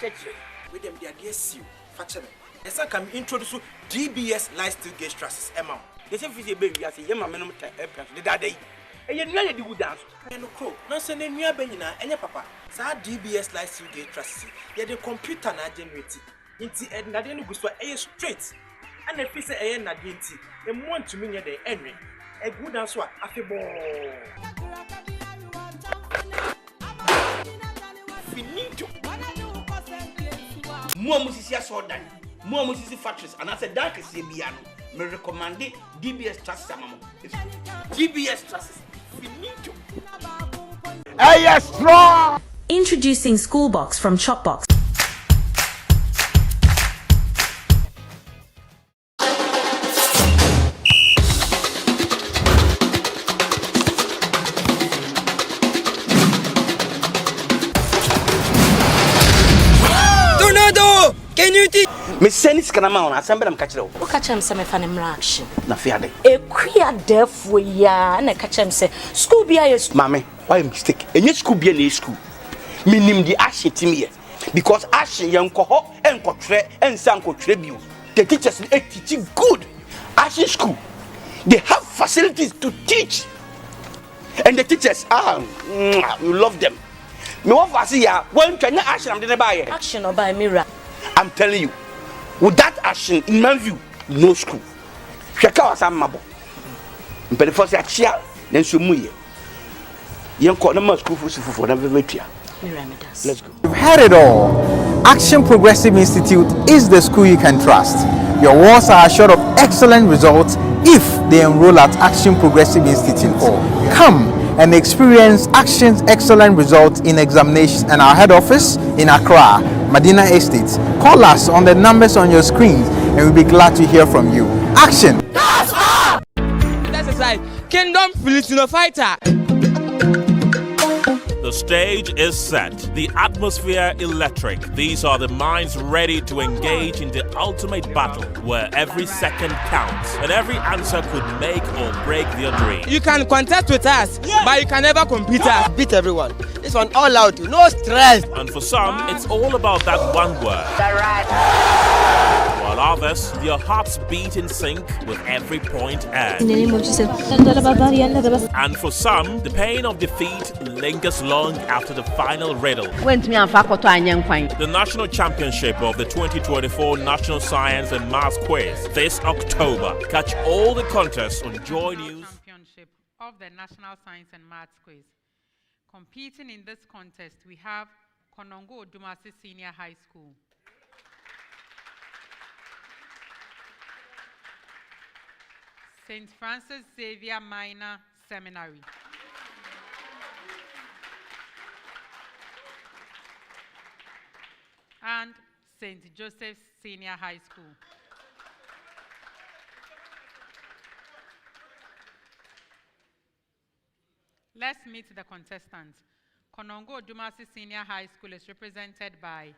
church. With them, they are dear seal. Faction. And some can introduce DBS light steel gauge trusses. Emma. They say, baby, I say, Yama, minimum the day. And you know, you would dance. And no crow. No, send a new Benina and your papa. Sa DBS light steel gauge trusses. Yet the computer not generated. Inti and Nadine goes to a straight. And if it's a Nadinti, and want to mean the Henry. A good answer, a fable. Finito. More musicians saw that. More music factories, and as a dark as Biano, may recommend DBS Trust Samamo. DBS Trust. Finito. Hey, yes, strong! Introducing Schoolbox from Chopbox. Can you teach? Miss Senis Canamon, I send them catch it. Look at him, some fan action. Nafiade. A queer deaf we are, and I catch him say, school be a mammy, why mistake? And your school be a school. Meaning the ashy timmy. Because ashy young cohort and portrait and sanko tribute. The teachers are teaching good. Ashy school. They have facilities to teach. And the teachers we love them. Me want to see ya when can you action I'm gonna buy action or buy mirror. I'm telling you, with that action, in my view, no school. Shaka was a mabo. But the first year, then so muye. Young call them school for never wait. Let's go. You've heard it all. Action Progressive Institute is the school you can trust. Your wards are assured of excellent results if they enroll at Action Progressive Institute. Come and experience Action's excellent results in examinations and our head office in Accra, Medina Estate. Call us on the numbers on your screens and we'll be glad to hear from you. Action! That's all! That's aside. Kingdom Filipino fighter. The stage is set, the atmosphere electric. These are the minds ready to engage in the ultimate battle where every second counts and every answer could make or break their dream. You can contest with us, but you can never compete us. Beat everyone. This one all out, no stress. And for some, it's all about that one word. While others, their hearts beat in sync with every point earned. In the name of Jesus. And for some, the pain of defeat lingers long after the final riddle. The national championship of the 2024 National Science and Maths Quiz this October. Catch all the contests on Joy News. Championship of the National Science and Maths Quiz. Competing in this contest, we have Konongo Odumase Senior High School, St. Francis Xavier Minor Seminary, and St. Joseph's Senior High School. Let's meet the contestants. Konongo Odumase Senior High School is represented by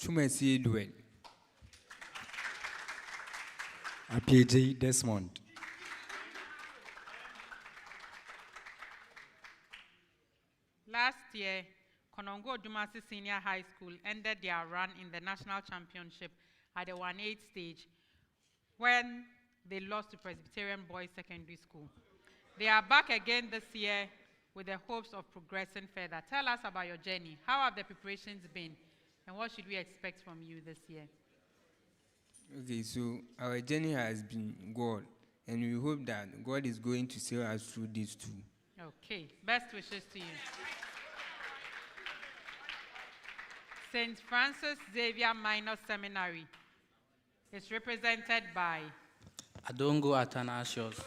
Chumesi Duel, APJ Desmond, Last year, Konongo Odumase Senior High School ended their run in the national championship at the 1-8 stage when they lost to Presbyterian Boys Secondary School. They are back again this year with the hopes of progressing further. Tell us about your journey. How have the preparations been? And what should we expect from you this year? Okay, so our journey has been God, and we hope that God is going to see us through this too. Okay, best wishes to you. St. Francis Xavier Minor Seminary is represented by Adongo Athanasius,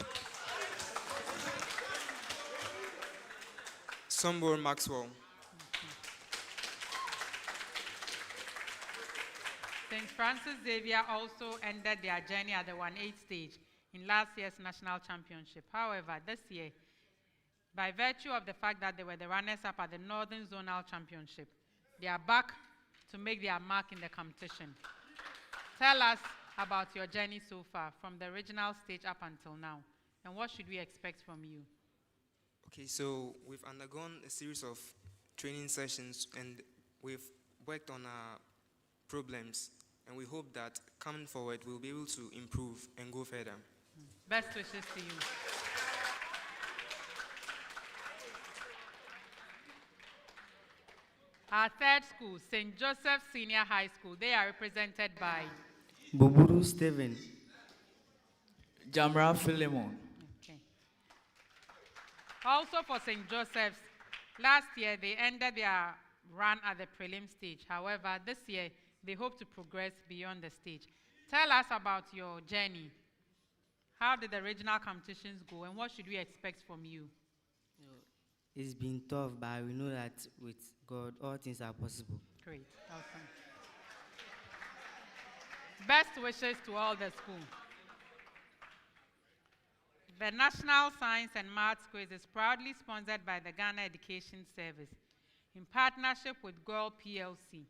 Sombor Maxwell. St. Francis Xavier also ended their journey at the 1-8 stage in last year's national championship. However, this year, by virtue of the fact that they were the runners-up at the Northern Zonal Championship, they are back to make their mark in the competition. Tell us about your journey so far, from the original stage up until now, and what should we expect from you? Okay, so we've undergone a series of training sessions, and we've worked on our problems, and we hope that coming forward we'll be able to improve and go further. Best wishes to you. Our third school, St. Joseph Senior High School, they are represented by Buburu Steven, Jamra Philemon. Okay. Also for St. Joseph's, last year they ended their run at the prelim stage. However, this year they hope to progress beyond the stage. Tell us about your journey. How did the regional competitions go, and what should we expect from you? It's been tough, but we know that with God, all things are possible. Great, awesome. Best wishes to all the school. The National Science and Maths Quiz is proudly sponsored by the Ghana Education Service in partnership with Girl PLC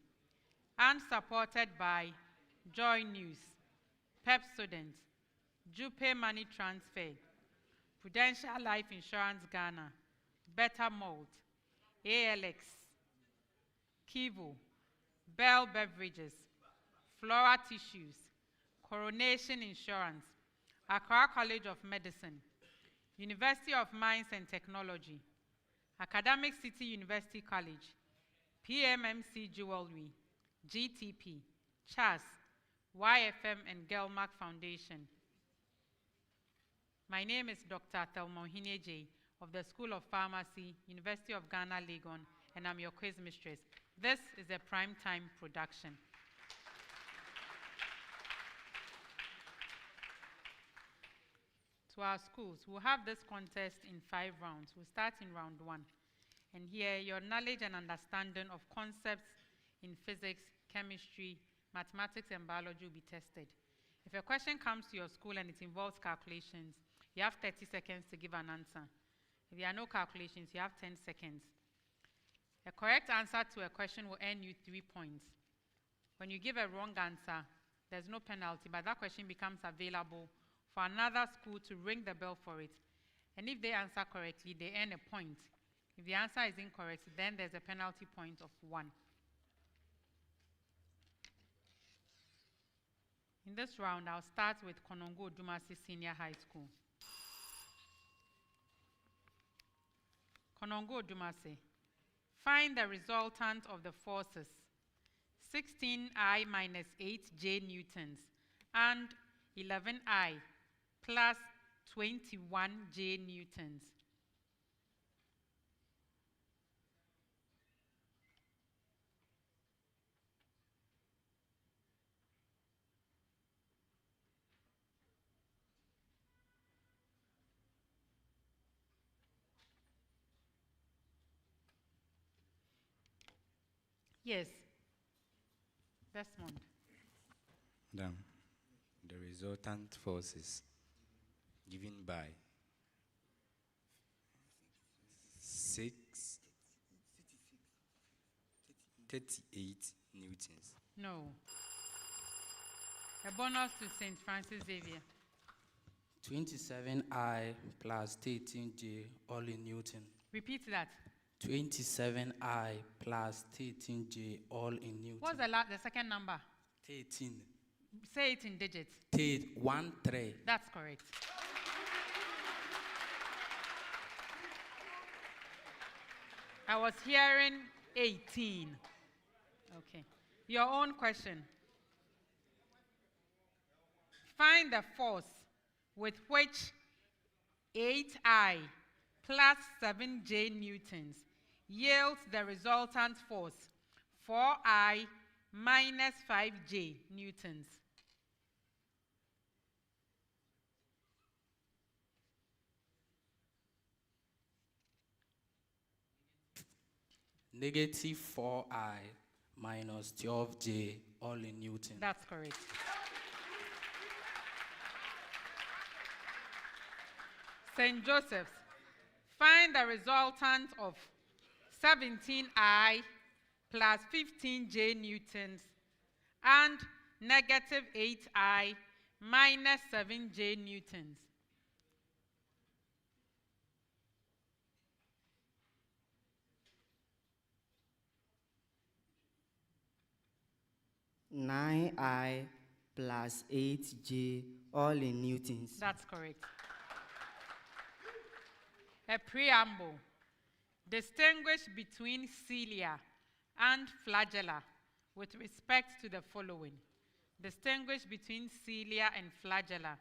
and supported by Joy News, PEP Students, Jupe Money Transfer, Prudential Life Insurance Ghana, Better Mold, ALX, Kivo, Bell Beverages, Flora Tissues, Coronation Insurance, Accra College of Medicine, University of Mines and Technology, Academic City University College, PMMC Jewelry, GTP, CHAS, YFM and Gelmark Foundation. My name is Dr. Thelma Hineje of the School of Pharmacy, University of Ghana, Legon, and I'm your quiz mistress. This is a prime time production. To our schools, we'll have this contest in 5 rounds. We'll start in round 1. And here, your knowledge and understanding of concepts in physics, chemistry, mathematics, and biology will be tested. If a question comes to your school and it involves calculations, you have 30 seconds to give an answer. If there are no calculations, you have 10 seconds. A correct answer to a question will earn you 3 points. When you give a wrong answer, there's no penalty, but that question becomes available for another school to ring the bell for it. And if they answer correctly, they earn a point. If the answer is incorrect, then there's a penalty point of 1. In this round, I'll start with Konongo Odumase Senior High School. Konongo Odumase, find the resultant of the forces 16I minus 8J newtons and 11I plus 21J newtons. Yes. Desmond. Madam, the resultant forces given by 38 newtons. No. A bonus to St. Francis Xavier. 27I plus 13J all in Newton. Repeat that. 27I plus 13J all in Newton. What's the second number? 13. Say it in digits. 13. That's correct. I was hearing 18. Okay. Your own question. Find the force with which 8I plus 7J newtons yields the resultant force 4I minus 5J newtons. Negative 4I minus 12J all in Newton. That's correct. St. Joseph's, find the resultant of 17I plus 15J newtons and negative 8I minus 7J newtons. 9I plus 8J, all in newtons. That's correct. A preamble. Distinguish between cilia and flagella with respect to the following. Distinguish between cilia and flagella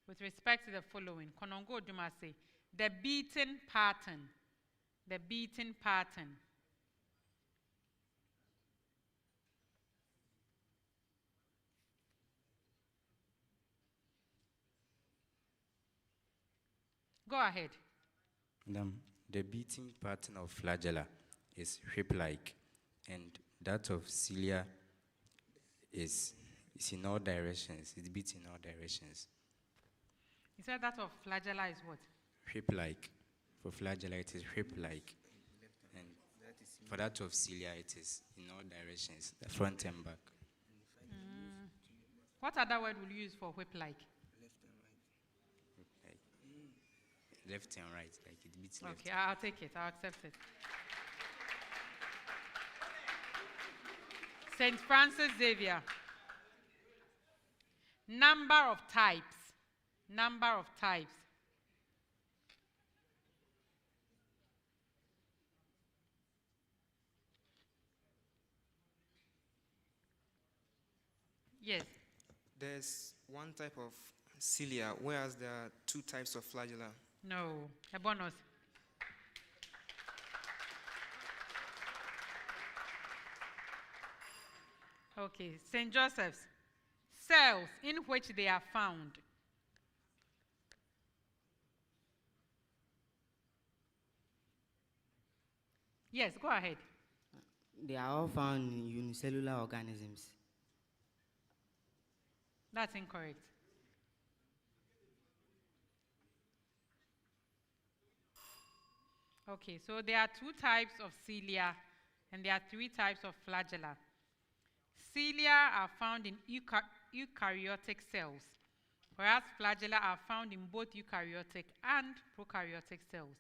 with respect to the following. Konongo Odumase, the beating pattern. The beating pattern. Go ahead. The beating pattern of flagella is whip-like, and that of cilia is in all directions. It beats in all directions. You said that of flagella is what? Whip-like. For flagella, it is whip-like. And for that of cilia, it is in all directions, the front and back. What other word will you use for whip-like? Left and right, like it beats left. Okay, I'll take it. I'll accept it. St. Francis Xavier. Number of types. Number of types. Yes. There's one type of cilia, whereas there are two types of flagella. No. A bonus. Okay. St. Joseph's. Cells in which they are found. Yes, go ahead. They are all found in unicellular organisms. That's incorrect. Okay, so there are two types of cilia and there are three types of flagella. Cilia are found in eukaryotic cells, whereas flagella are found in both eukaryotic and prokaryotic cells.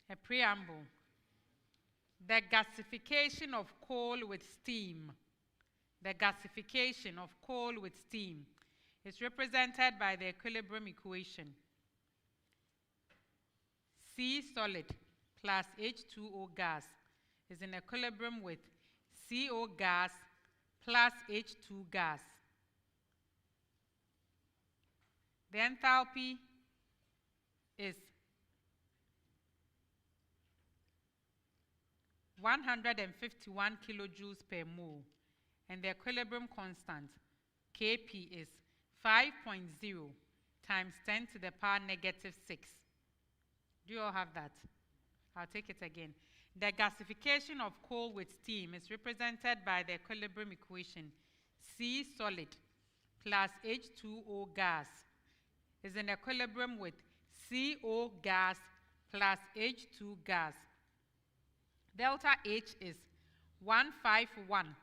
A preamble. The gasification of coal with steam. The gasification of coal with steam is represented by the equilibrium equation. C solid plus H2O gas is in equilibrium with CO gas plus H2 gas. The enthalpy is 151 kilojoules per mole, and the equilibrium constant, Kp, is 5.0 times 10 to the power negative 6. Do you all have that? I'll take it again. The gasification of coal with steam is represented by the equilibrium equation C solid plus H2O gas is in equilibrium with CO gas plus H2 gas. Delta H is 151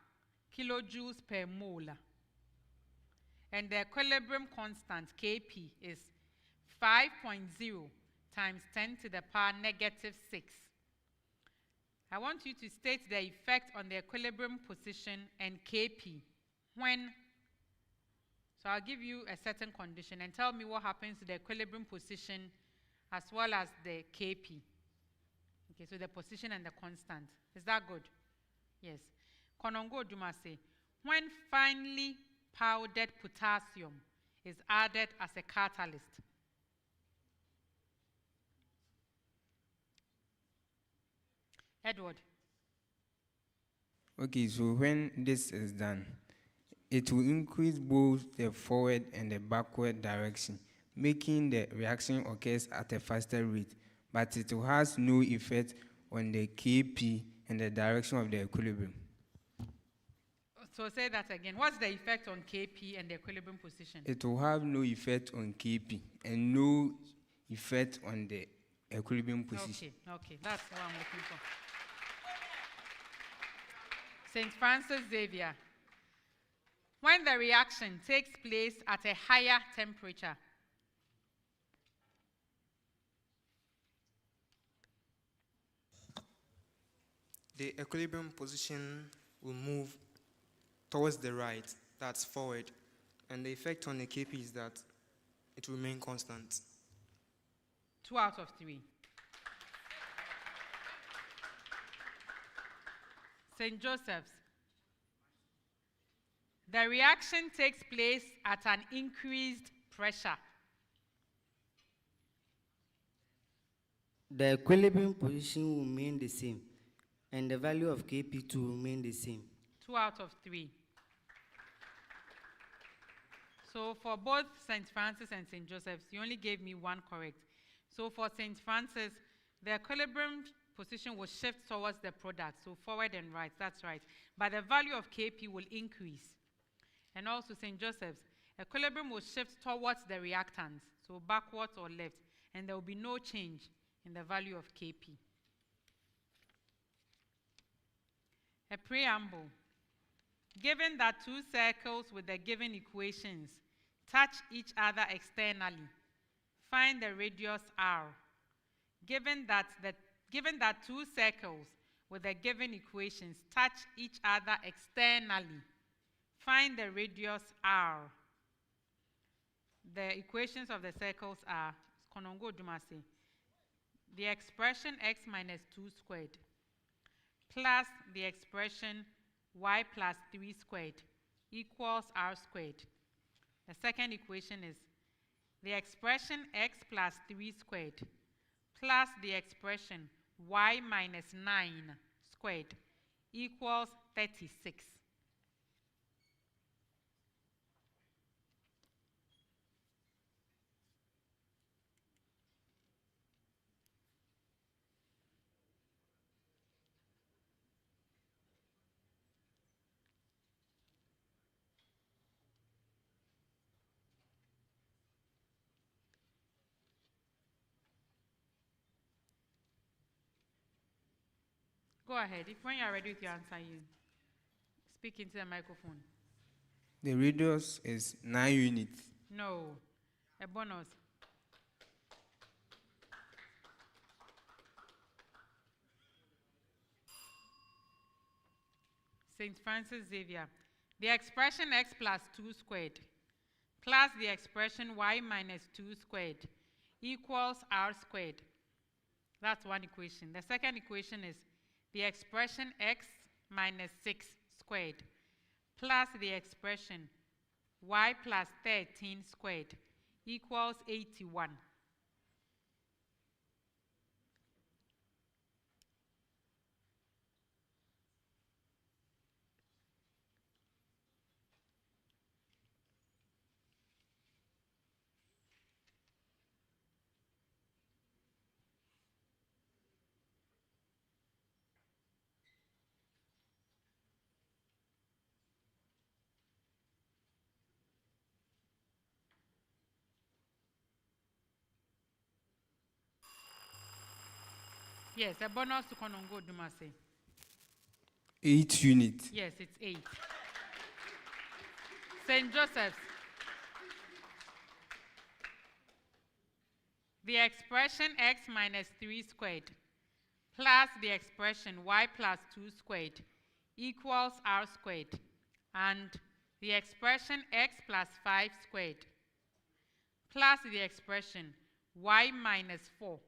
kilojoules per mole. And the equilibrium constant, Kp, is 5.0 times 10 to the power negative 6. I want you to state the effect on the equilibrium position and Kp when. So I'll give you a certain condition and tell me what happens to the equilibrium position as well as the Kp. Okay, so the position and the constant. Is that good? Yes. Konongo Odumase, when finely powdered potassium is added as a catalyst. Edward. Okay, so when this is done, it will increase both the forward and the backward direction, making the reaction occurs at a faster rate, but it has no effect on the Kp and the direction of the equilibrium. So say that again. What's the effect on Kp and the equilibrium position? It will have no effect on Kp and no effect on the equilibrium position. Okay, that's what I'm looking for. St. Francis Xavier. When the reaction takes place at a higher temperature, the equilibrium position will move towards the right, that's forward, and the effect on the KP is that it will remain constant. 2 out of 3. St. Joseph's. The reaction takes place at an increased pressure. The equilibrium position will remain the same, and the value of Kp2 will remain the same. 2 out of 3. So for both St. Francis and St. Joseph's, you only gave me 1 correct. So for St. Francis, the equilibrium position will shift towards the product, so forward and right, that's right. But the value of Kp will increase. And also St. Joseph's, equilibrium will shift towards the reactants, so backwards or left, and there will be no change in the value of Kp. A preamble. Given that 2 circles with the given equations touch each other externally, find the radius r. Given that 2 circles with the given equations touch each other externally, find the radius r. The equations of the circles are Konongo Odumase. The expression x minus 2 squared plus the expression y plus 3 squared equals r squared. The second equation is the expression x plus 3 squared plus the expression y minus 9 squared equals 36. Go ahead. If when you are ready with your answer, you speak into the microphone. The radius is 9 units. No. A bonus. St. Francis Xavier. The expression x plus 2 squared plus the expression y minus 2 squared equals r squared. That's one equation. The second equation is the expression x minus 6 squared plus the expression y plus 13 squared equals 81. Yes, a bonus to Konongo Odumase. 8 units. Yes, it's 8. St. Joseph's. The expression x minus 3 squared plus the expression y plus 2 squared equals r squared, and the expression x plus 5 squared plus the expression y minus 4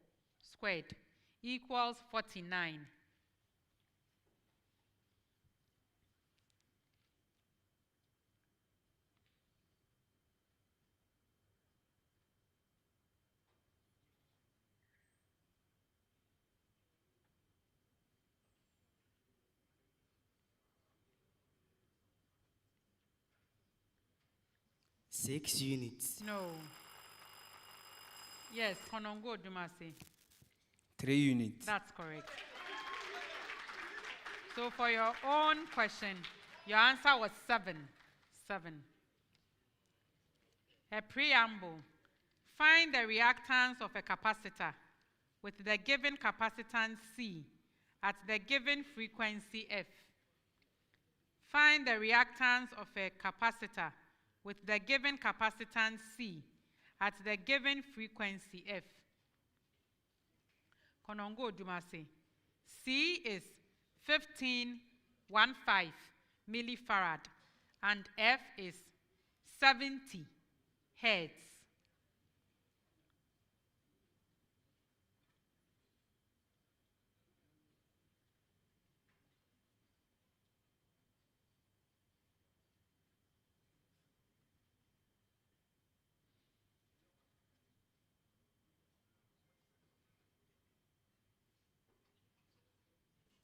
squared equals 49. Six units. No. Yes, Konongo Odumase. 3 units. That's correct. So for your own question, your answer was 7. 7. A preamble. Find the reactance of a capacitor with the given capacitance C at the given frequency F. Find the reactance of a capacitor with the given capacitance C at the given frequency F. Konongo Odumase. C is 15 millifarad, and F is 70 hertz.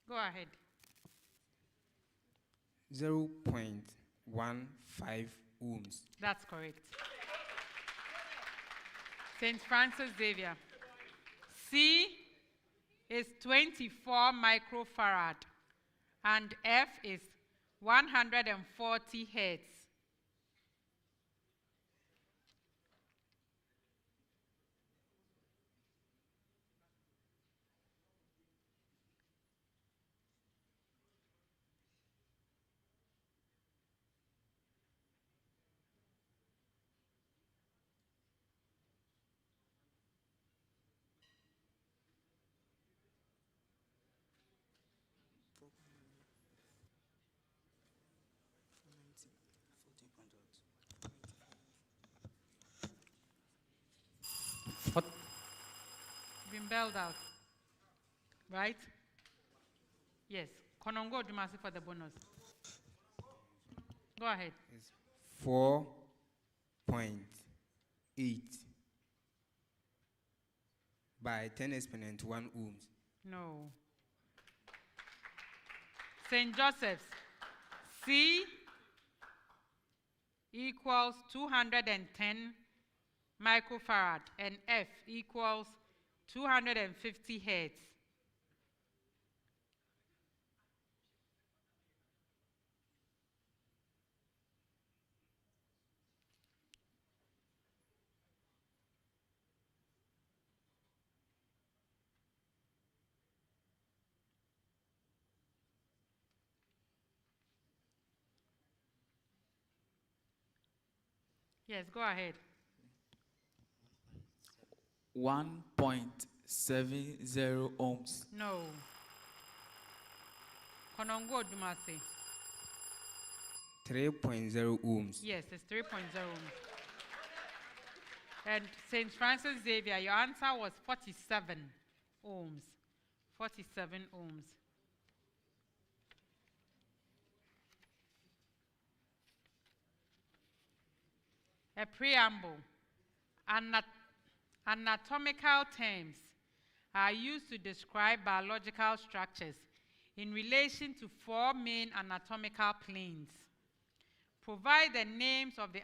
Go ahead. 0.15 ohms. That's correct. St. Francis Xavier. C is 24 microfarad, and F is 140 hertz. What? Been bailed out. Right? Yes. Konongo Odumase for the bonus. Go ahead. It's 4.8 by 10 exponent 1 ohms. No. St. Joseph's. C equals 210 microfarad, and F equals 250 hertz. Yes, go ahead. 1.70 ohms. No. Konongo Odumase. 3.0 ohms. Yes, it's 3.0 ohms. And St. Francis Xavier, your answer was 47 ohms. 47 ohms. A preamble. Anatomical terms are used to describe biological structures in relation to 4 main anatomical planes. Provide the names of the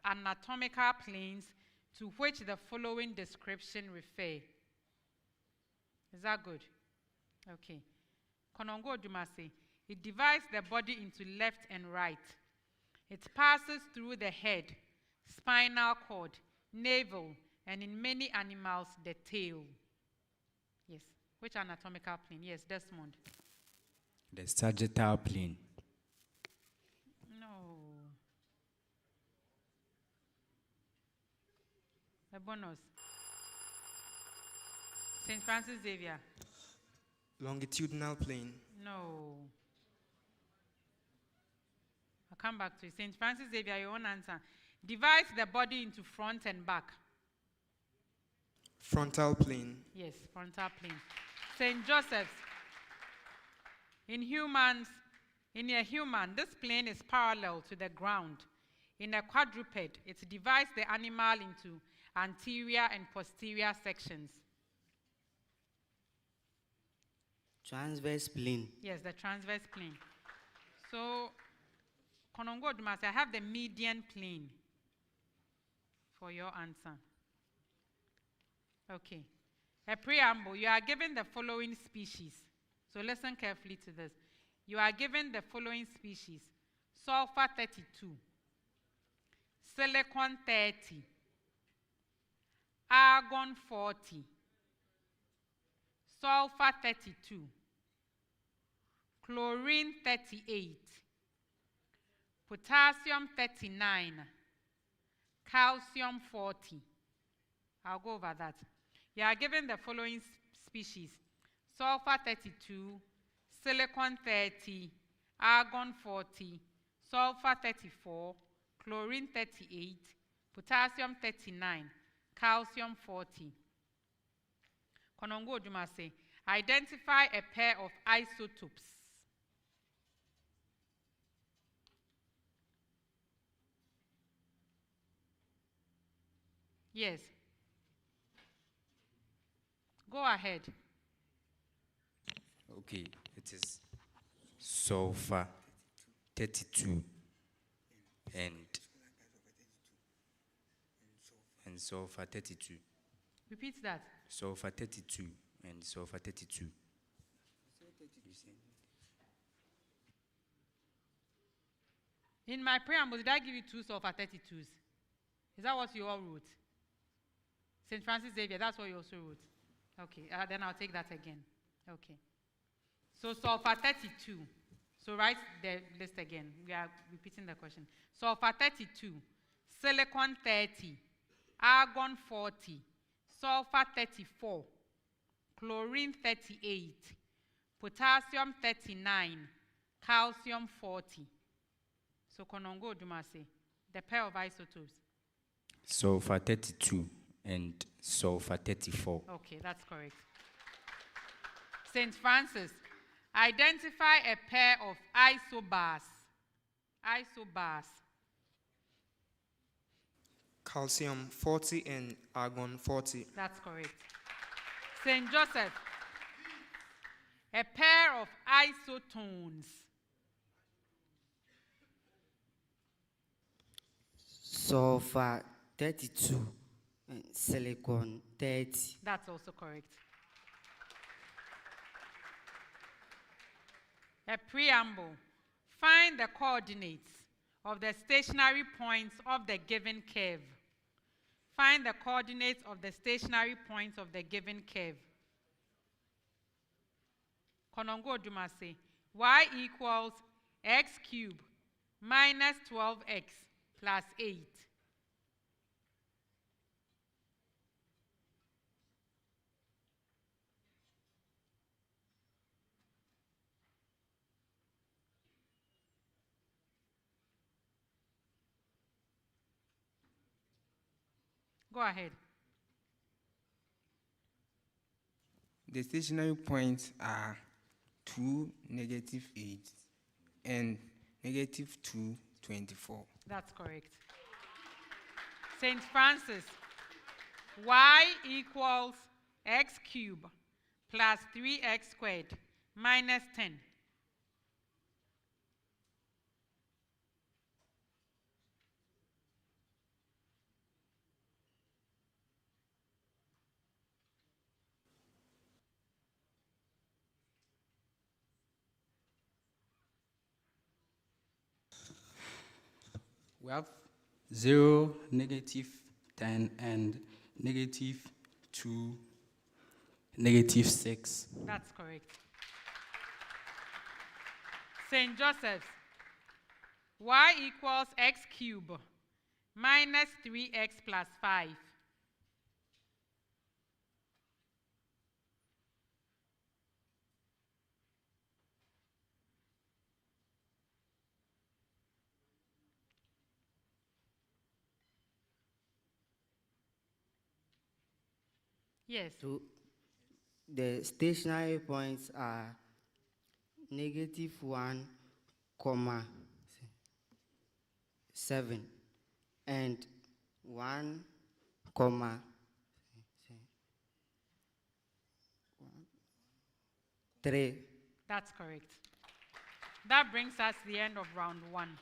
anatomical planes to which the following description refer. Is that good? Okay. Konongo Odumase. It divides the body into left and right. It passes through the head, spinal cord, navel, and in many animals, the tail. Yes. Which anatomical plane? Yes, Desmond. The sagittal plane. No. The bonus. St. Francis Xavier. Longitudinal plane. No. I'll come back to it. St. Francis Xavier, your own answer. Divides the body into front and back. Frontal plane. Yes, frontal plane. St. Joseph's. In a human, this plane is parallel to the ground. In a quadruped, it divides the animal into anterior and posterior sections. Transverse plane. Yes, the transverse plane. So, Konongo Odumase, I have the median plane for your answer. Okay. A preamble. You are given the following species. So listen carefully to this. You are given the following species. Sulfur 32. Silicon 30. Argon 40. Sulfur 32. Chlorine 38. Potassium 39. Calcium 40. I'll go over that. You are given the following species. Sulfur 32, silicon 30, argon 40, sulfur 34, chlorine 38, potassium 39, calcium 40. Konongo Odumase, identify a pair of isotopes. Yes. Go ahead. Okay, it is sulfur 32 and sulfur 32. Repeat that. Sulfur 32 and sulfur 32. In my preamble, did I give you 2 sulfur 32s? Is that what you all wrote? St. Francis Xavier, that's what you also wrote. Okay, then I'll take that again. Okay. So sulfur 32. So write the list again. We are repeating the question. Sulfur 32, silicon 30, argon 40, sulfur 34, chlorine 38, potassium 39, calcium 40. So Konongo Odumase, the pair of isotopes. Sulfur 32 and sulfur 34. Okay, that's correct. St. Francis, identify a pair of isobars. Isobars. Calcium 40 and argon 40. That's correct. St. Joseph, a pair of isotones. Sulfur 32 and silicon 30. That's also correct. A preamble. Find the coordinates of the stationary points of the given curve. Find the coordinates of the stationary points of the given curve. Konongo Odumase, y equals x cubed minus 12x plus 8. Go ahead. The stationary points are 2, -8, and -2, 24. That's correct. St. Francis, y equals x cubed plus 3x squared minus 10. We have 0, -10, and -2, -6. That's correct. St. Joseph's, y equals x cubed minus 3x plus 5. Yes. So the stationary points are -1, 7 and 1, 3. That's correct. That brings us to the end of round 1.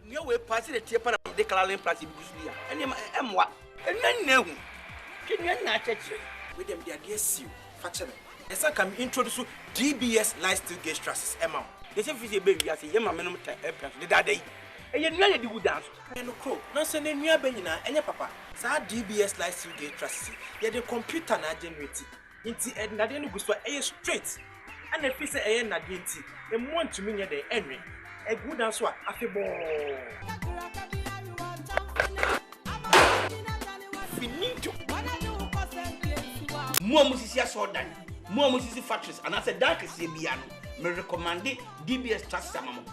You will pass the tip of the Caroline Plastic Busia, and what? And then no. Can you not catch it? With them, their dear seal, factor. And some can introduce DBS live still gauge trusses amount. They say, baby, I say, Yama minimum the day. And you know, you would dance. And no crow, no sending near Benina and your papa. Sa DBS live still gauge trusses. Yet the computer not generated. Into Edna then goes for a straight. And the piece of a na dinty, and want to mean the Henry. a good answer. Afebo. Finito. More musisi asodan. More musisi factories. And I said that is Biano. Me recommend DBS Trust Samamo.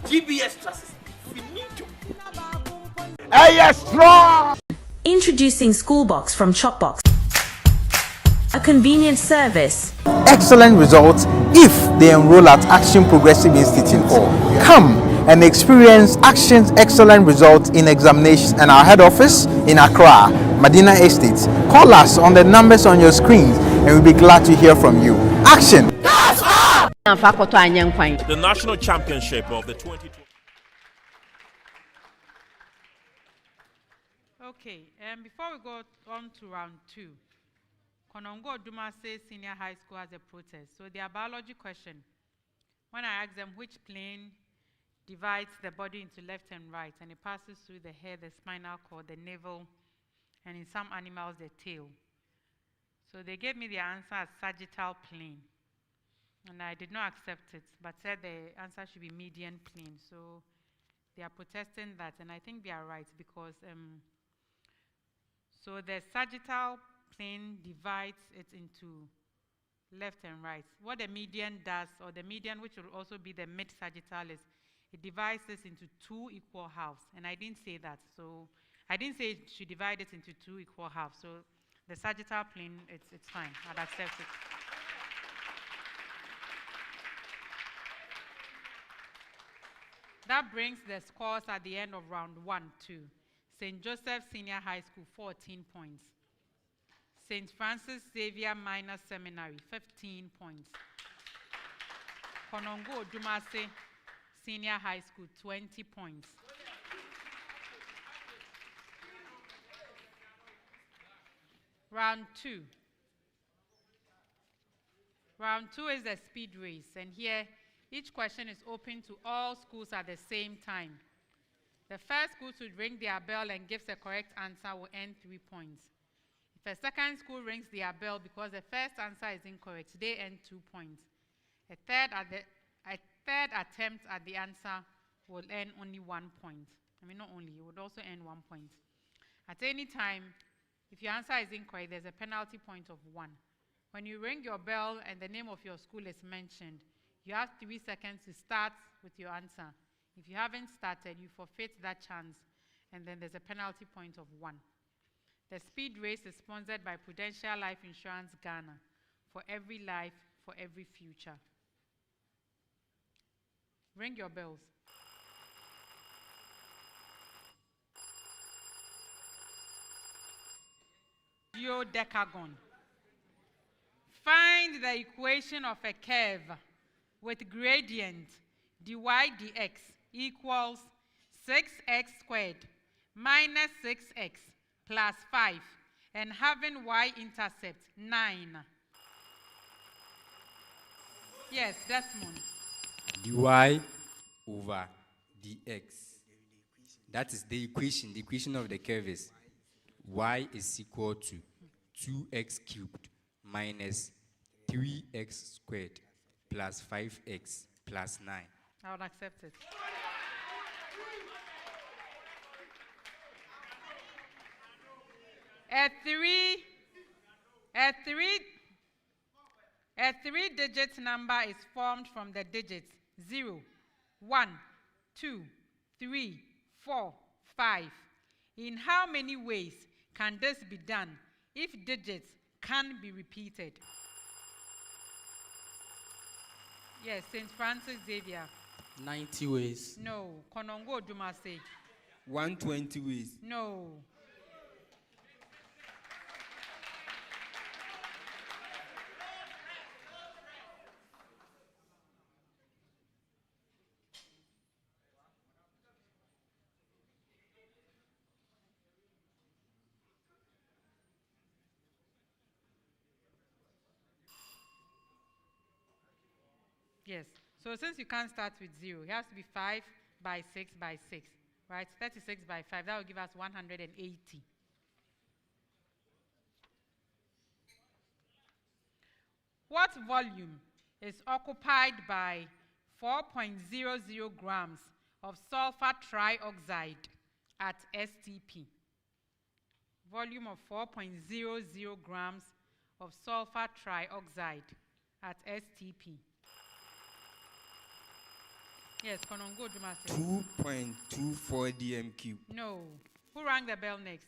DBS Trust. Finito. Yes, strong. Introducing Schoolbox from Chopbox. A convenient service. Excellent results if they enroll at Action Progressive Institute. Come and experience Action's excellent results in examinations and our head office in Accra, Medina Estate. Call us on the numbers on your screen and we'll be glad to hear from you. Action! The national championship of the 2020. Okay, before we go on to round 2, Konongo Odumase Senior High School has a protest. So their biology question, when I ask them which plane divides the body into left and right, and it passes through the head, the spinal cord, the navel, and in some animals, the tail. So they gave me the answer as sagittal plane. And I did not accept it, but said the answer should be median plane. So they are protesting that, and I think they are right because so the sagittal plane divides it into left and right. What the median does, or the median, which will also be the mid-sagittal, is it divides this into 2 equal halves. And I didn't say that, so I didn't say it should divide it into 2 equal halves. So the sagittal plane, it's fine. I'd accept it. That brings the scores at the end of round 1 to St. Joseph Senior High School, 14 points. St. Francis Xavier Minor Seminary, 15 points. Konongo Odumase Senior High School, 20 points. Round 2. Round 2 is the speed race, and here each question is open to all schools at the same time. The first school to ring their bell and gives a correct answer will earn 3 points. If a second school rings their bell because the first answer is incorrect, they earn 2 points. A third attempt at the answer will earn only 1 point. I mean, not only, it would also earn 1 point. At any time, if your answer is incorrect, there's a penalty point of 1. When you ring your bell and the name of your school is mentioned, you have 3 seconds to start with your answer. If you haven't started, you forfeit that chance, and then there's a penalty point of 1. The speed race is sponsored by Prudential Life Insurance Ghana. For every life, for every future. Ring your bells. Geodecagon. Find the equation of a curve with gradient dy dx equals 6x squared minus 6x plus 5 and having y-intercept 9. Yes, Desmond. dy over dx. That is the equation. The equation of the curve is y is equal to 2x cubed minus 3x squared plus 5x plus 9. I would accept it. A three-digit number is formed from the digits 0, 1, 2, 3, 4, 5. In how many ways can this be done if digits can be repeated? Yes, St. Francis Xavier. 90 ways. No. Konongo Odumase. 120 ways. No. Yes. So since you can't start with 0, it has to be 5 by 6 by 6, right? 36 by 5, that will give us 180. What volume is occupied by 4.00 grams of sulfur trioxide at STP. Volume of 4.00 grams of sulfur trioxide at STP. Yes, Konongo Odumase. 2.24 dm cube. No. Who rang the bell next?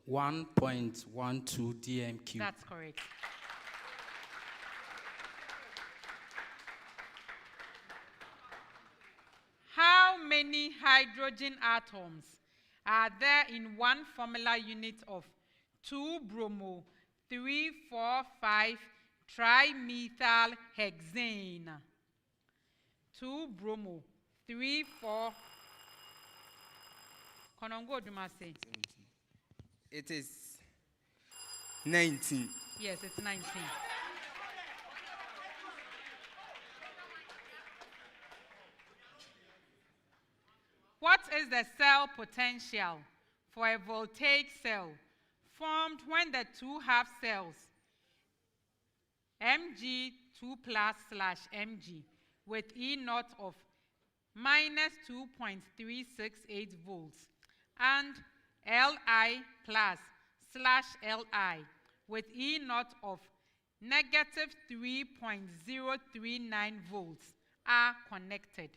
1.12 dm cube. That's correct. How many hydrogen atoms are there in one formula unit of 2-bromo 3,4,5 trimethyl hexane? 2-bromo 3,4. Konongo Odumase. It is 19. Yes, it's 19. What is the cell potential for a voltaic cell formed when the two half cells Mg2+/Mg with E0 of minus 2.368 volts and Li+/Li with E0 of negative 3.039 volts are connected?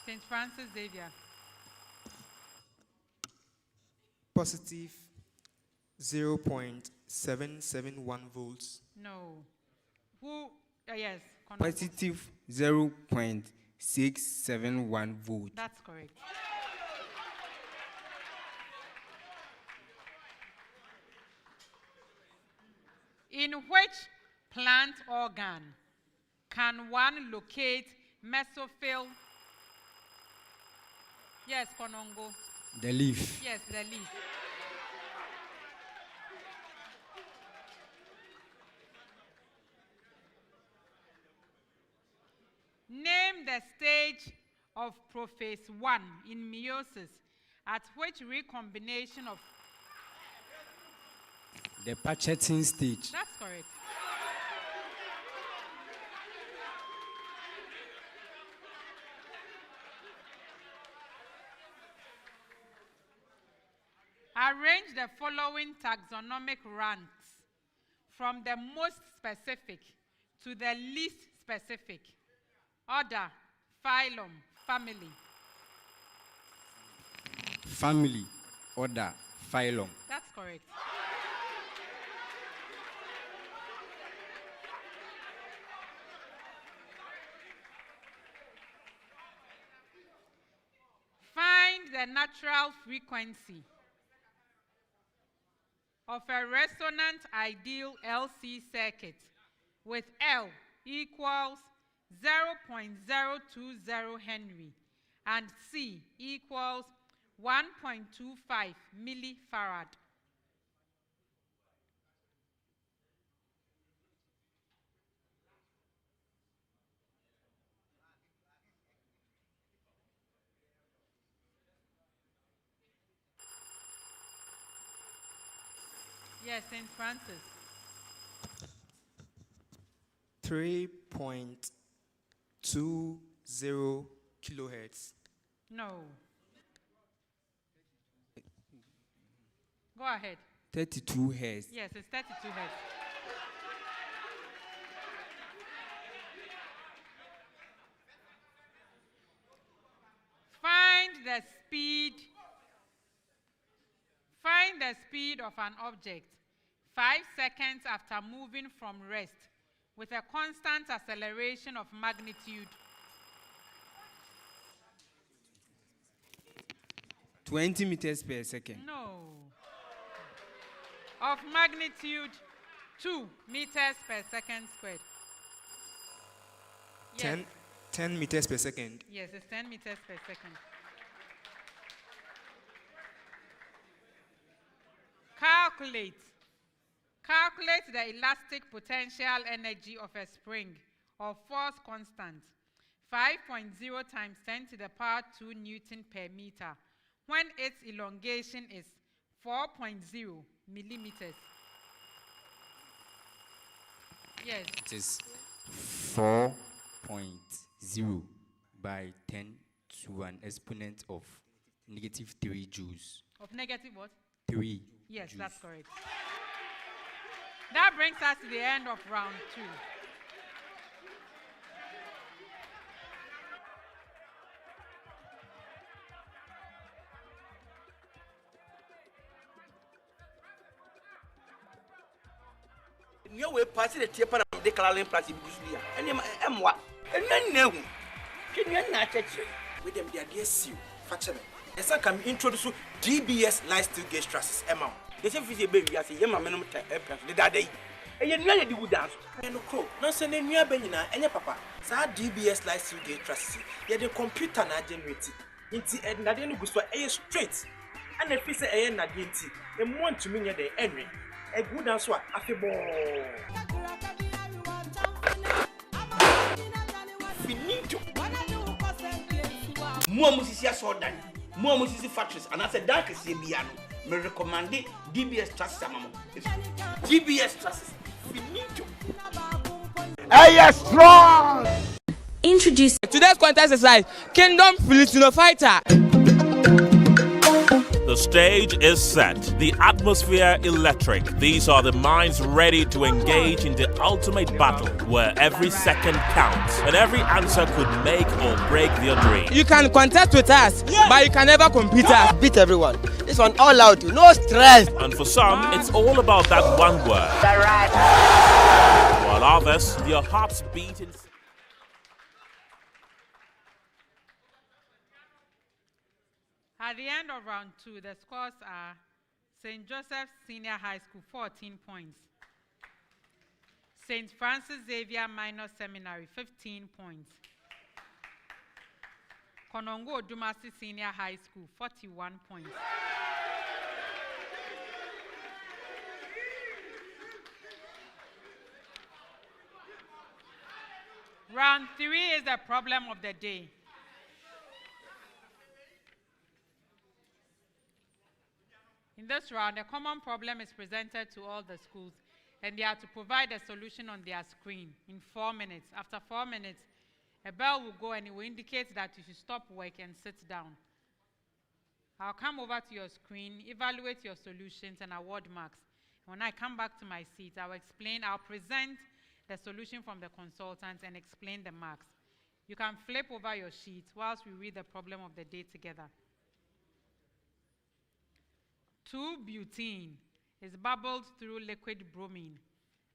St. Francis Xavier. Positive 0.771 volts. No. Who? Yes. Positive 0.671 volts. That's correct. In which plant organ can one locate mesophyll? Yes, Konongo. The leaf. Yes, the leaf. Name the stage of prophase 1 in meiosis at which recombination of... The Pachetting stage. That's correct. Arrange the following taxonomic ranks from the most specific to the least specific. Order, phylum, family. Family, order, phylum. That's correct. Find the natural frequency of a resonant ideal LC circuit with L equals 0.020 Henry and C equals 1.25 millifarad. Yes, St. Francis. 3.20 kilohertz. No. Go ahead. 32 hertz. Yes, it's 32 hertz. Find the speed of an object 5 seconds after moving from rest with a constant acceleration of magnitude 20 meters per second. No. Of magnitude 2 meters per second squared. Yes. 10 meters per second. Yes, it's 10 meters per second. Calculate the elastic potential energy of a spring or force constant 5.0 times 10 to the power 2 Newton per meter when its elongation is 4.0 millimeters. Yes. It is 4.0 by 10 to an exponent of negative 3 joules. Of negative what? 3. Yes, joules. that's correct. That brings us to the end of round 2. You will pass the tape and the Caroline Plastic Busia. And what? And then no. Can you not touch it? With them, their dear seal, Fatchman. And some can introduce DBS Live Still Gauge Trusses, Emma. They say, baby, I say, Yama, minimum the day. And you know, you would dance. And no crow, no sending near Benina, and your papa. Sa DBS Live Still Gauge Trusses. Yet the computer not generated. Inti and Nadine goes for a straight. And the piece of a Nadinti, and want to mean the Henry. A good answer, after ball. Finito. More musicians saw that. More music factories, and as a dark as Biano, may recommend DBS Trust Samamo. DBS Trust. Finito. Hey, strong! Introduce Today's contest is like Kingdom Filipino Fighter. The stage is set, the atmosphere electric. These are the minds ready to engage in the ultimate battle where every second counts and every answer could make or break their dream. You can contest with us, but you can never compete us. Beat everyone. This one all out, no stress. And for some, it's all about that one word. While others, their hearts beat in... At the end of round 2, the scores are St. Joseph's Senior High School, 14 points. St. Francis Xavier Minor Seminary, 15 points. Konongo Odumase Senior High School, 41 points. Round 3 is the problem of the day. In this round, a common problem is presented to all the schools, and they are to provide a solution on their screen in 4 minutes. After 4 minutes, a bell will go and it will indicate that you should stop work and sit down. I'll come over to your screen, evaluate your solutions, and award marks. When I come back to my seat, I'll present the solution from the consultant and explain the marks. You can flip over your sheet whilst we read the problem of the day together. 2-butene is bubbled through liquid bromine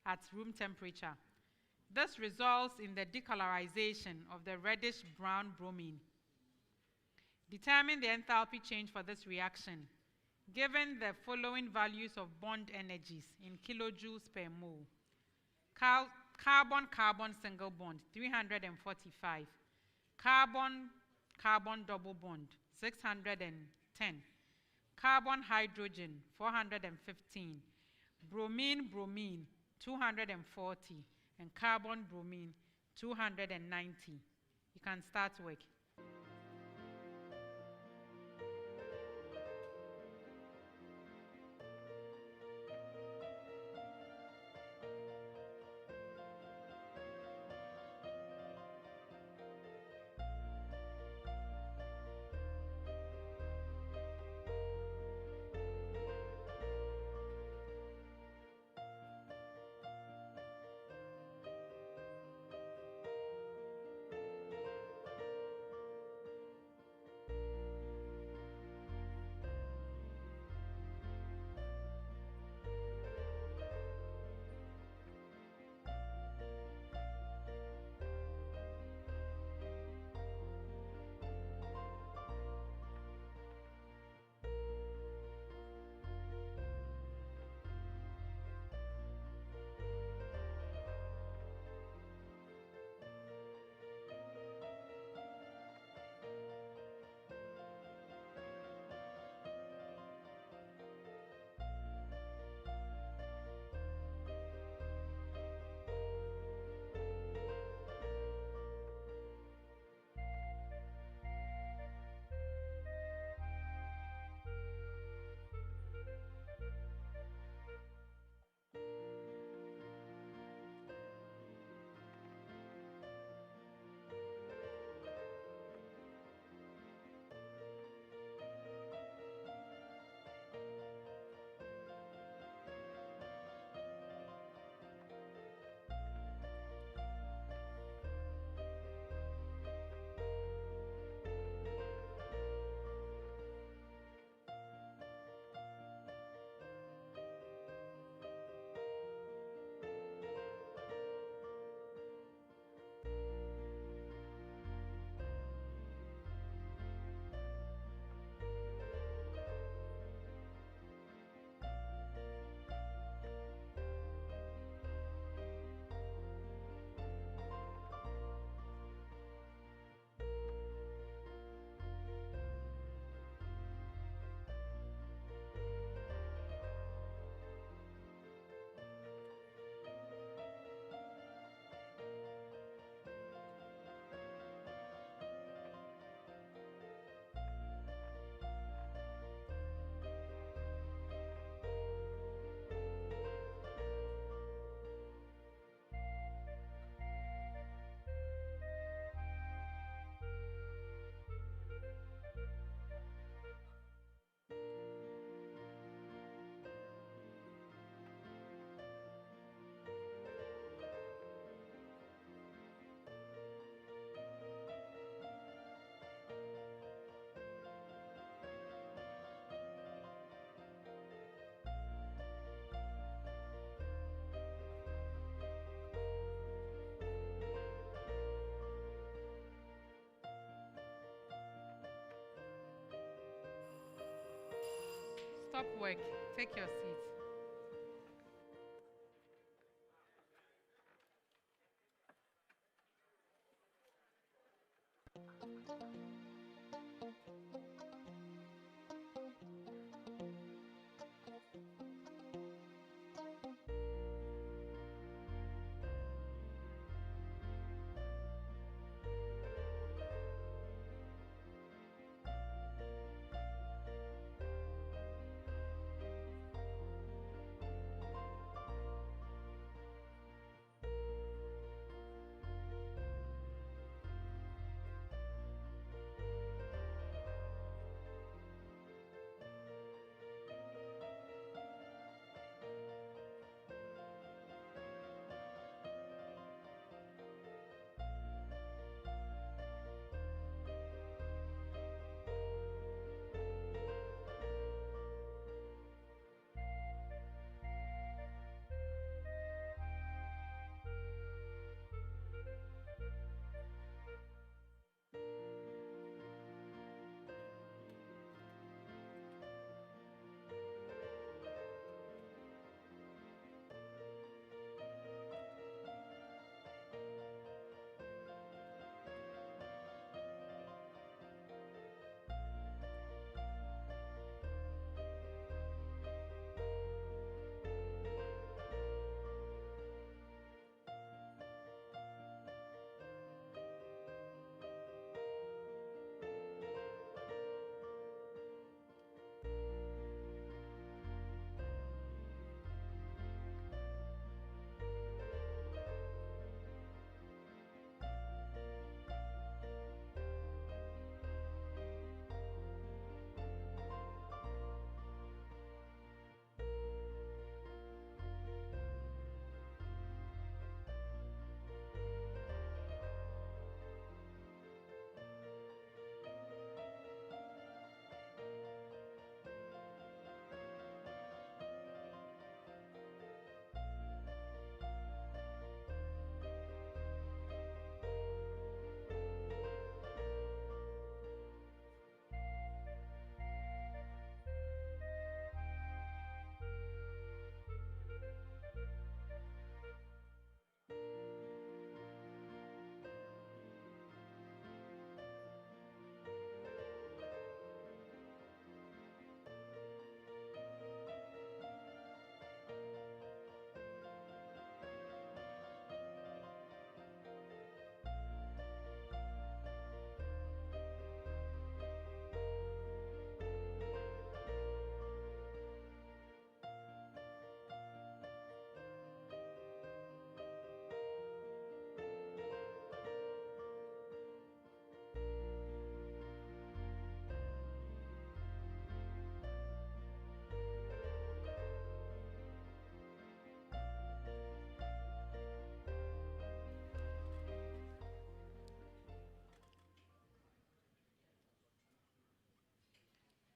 at room temperature. This results in the decolorization of the reddish-brown bromine. Determine the enthalpy change for this reaction, given the following values of bond energies in kilojoules per mole. Carbon-carbon single bond, 345. Carbon-carbon double bond, 610. Carbon-hydrogen, 415. Bromine-bromine, 240. And carbon-bromine, 290. You can start work. stop work. Take your seat.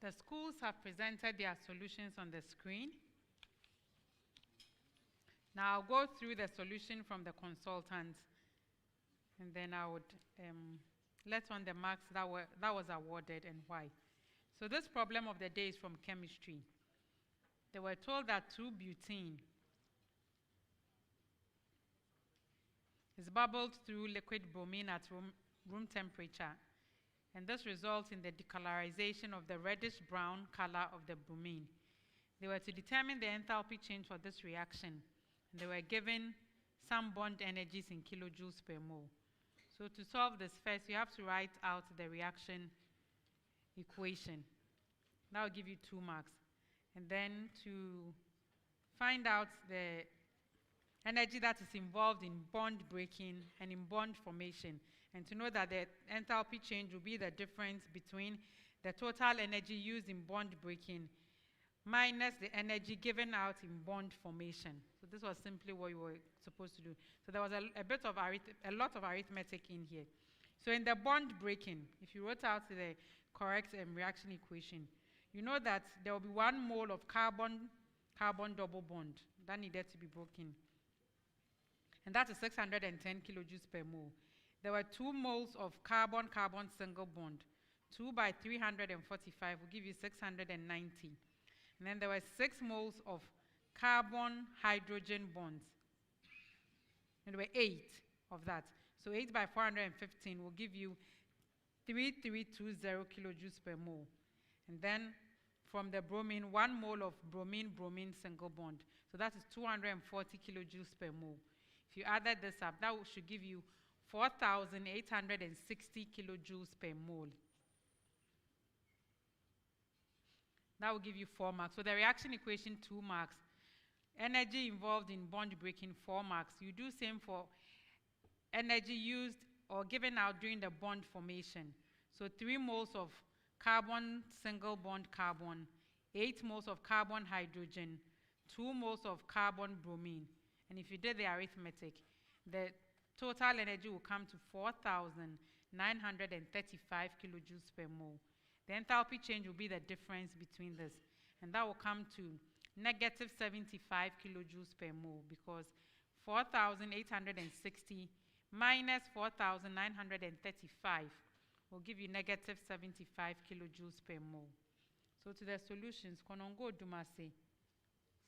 The schools have presented their solutions on the screen. Now I'll go through the solution from the consultant, and then I would let on the marks that was awarded and why. So this problem of the day is from chemistry. They were told that 2-butene is bubbled through liquid bromine at room temperature, and this results in the decolorization of the reddish-brown color of the bromine. They were to determine the enthalpy change for this reaction, and they were given some bond energies in kilojoules per mole. So to solve this first, you have to write out the reaction equation. That will give you 2 marks. And then to find out the energy that is involved in bond breaking and in bond formation, and to know that the enthalpy change will be the difference between the total energy used in bond breaking minus the energy given out in bond formation. So this was simply what you were supposed to do. So there was a lot of arithmetic in here. So in the bond breaking, if you wrote out the correct reaction equation, you know that there will be 1 mole of carbon-carbon double bond that needed to be broken. And that is 610 kilojoules per mole. There were 2 moles of carbon-carbon single bond. 2 by 345 will give you 690. And then there were 6 moles of carbon-hydrogen bonds. And there were 8 of that. So 8 by 415 will give you 3320 kilojoules per mole. And then from the bromine, 1 mole of bromine single bond. So that is 240 kilojoules per mole. If you added this up, that should give you 4,860 kilojoules per mole. That will give you 4 marks. So the reaction equation, 2 marks. Energy involved in bond breaking, 4 marks. You do same for energy used or given out during the bond formation. So 3 moles of carbon, single bond carbon, 8 moles of carbon hydrogen, 2 moles of carbon bromine. And if you did the arithmetic, the total energy will come to 4,935 kilojoules per mole. The enthalpy change will be the difference between this. And that will come to negative 75 kilojoules per mole, because 4,860 minus 4,935 will give you negative 75 kilojoules per mole. So to the solutions, Konongo Odumase.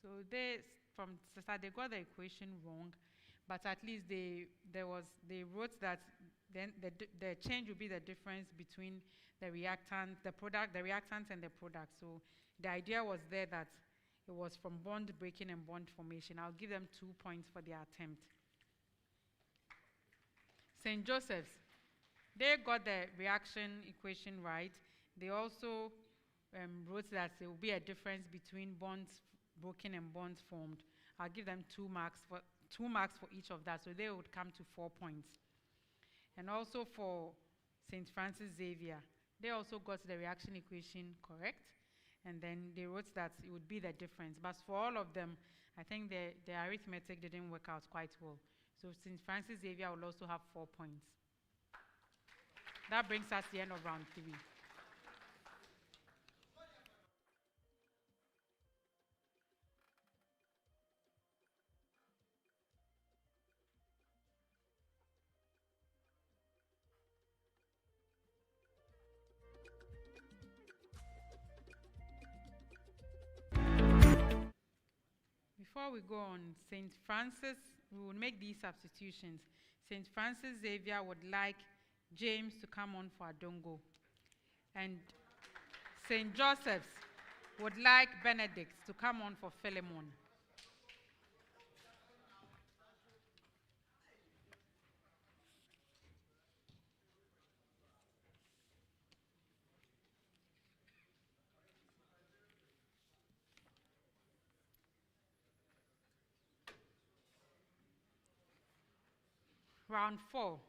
So they got the equation wrong, but at least they wrote that then the change will be the difference between the reactant and the product. So the idea was there that it was from bond breaking and bond formation. I'll give them 2 points for their attempt. St. Joseph's, they got the reaction equation right. They also wrote that there will be a difference between bonds broken and bonds formed. I'll give them 2 marks for each of that, so they would come to 4 points. And also for St. Francis Xavier, they also got the reaction equation correct, and then they wrote that it would be the difference. But for all of them, I think the arithmetic didn't work out quite well. So St. Francis Xavier will also have 4 points. That brings us to the end of round 3. Before we go on, St. Francis, we will make these substitutions. St. Francis Xavier would like James to come on for Adongo. And St. Joseph's would like Benedict to come on for Philemon. Round 4.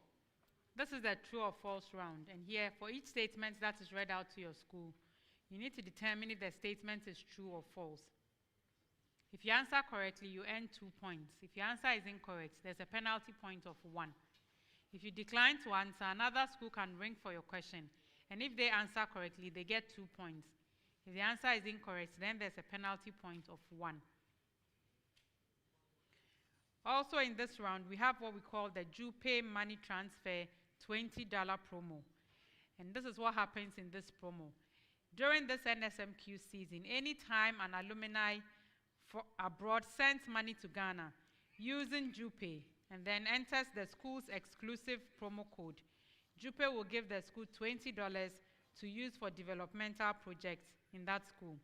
This is the true or false round. And here, for each statement that is read out to your school, you need to determine if the statement is true or false. If you answer correctly, you earn 2 points. If your answer is incorrect, there's a penalty point of 1. If you decline to answer, another school can ring for your question. And if they answer correctly, they get 2 points. If the answer is incorrect, then there's a penalty point of 1. Also in this round, we have what we call the Jupe Money Transfer $20 promo. And this is what happens in this promo. During this NSMQ season, anytime an alumni abroad sends money to Ghana using Jupe and then enters the school's exclusive promo code, Jupe will give the school $20 to use for developmental projects in that school.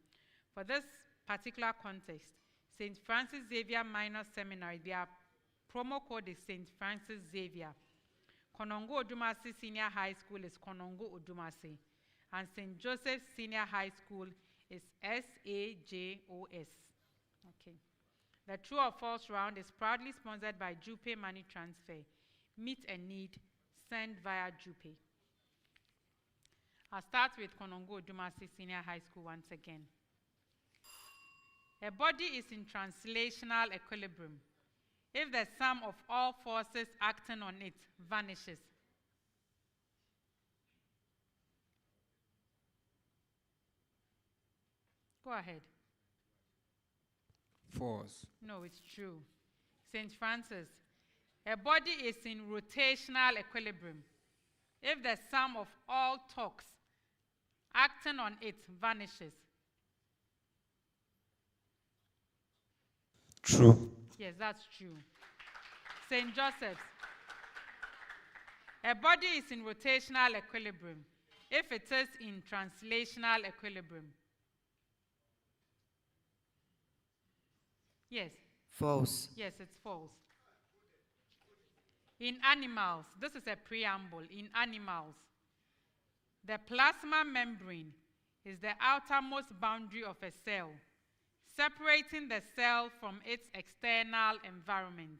For this particular contest, St. Francis Xavier Minor Seminary, their promo code is St. Francis Xavier. Konongo Odumase Senior High School is Konongo Odumase. And St. Joseph's Senior High School is SAJOS. Okay. The true or false round is proudly sponsored by Jupe Money Transfer. Meet a need, send via Jupe. I'll start with Konongo Odumase Senior High School once again. A body is in translational equilibrium if the sum of all forces acting on it vanishes. Go ahead. False. No, it's true. St. Francis, a body is in rotational equilibrium if the sum of all torques acting on it vanishes. True. Yes, that's true. St. Joseph's. A body is in rotational equilibrium if it is in translational equilibrium. Yes. False. Yes, it's false. In animals, this is a preamble. In animals, the plasma membrane is the outermost boundary of a cell, separating the cell from its external environment.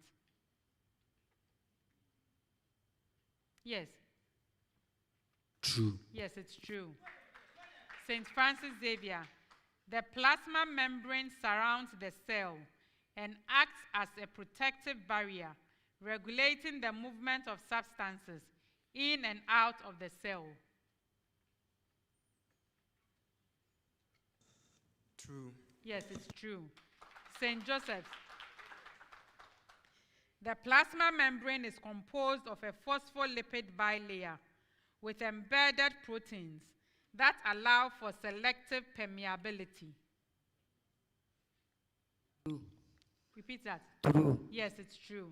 Yes. True. Yes, it's true. St. Francis Xavier, the plasma membrane surrounds the cell and acts as a protective barrier, regulating the movement of substances in and out of the cell. True. Yes, it's true. St. Joseph's. The plasma membrane is composed of a phospholipid bilayer with embedded proteins that allow for selective permeability. True. Repeat that. True. Yes, it's true.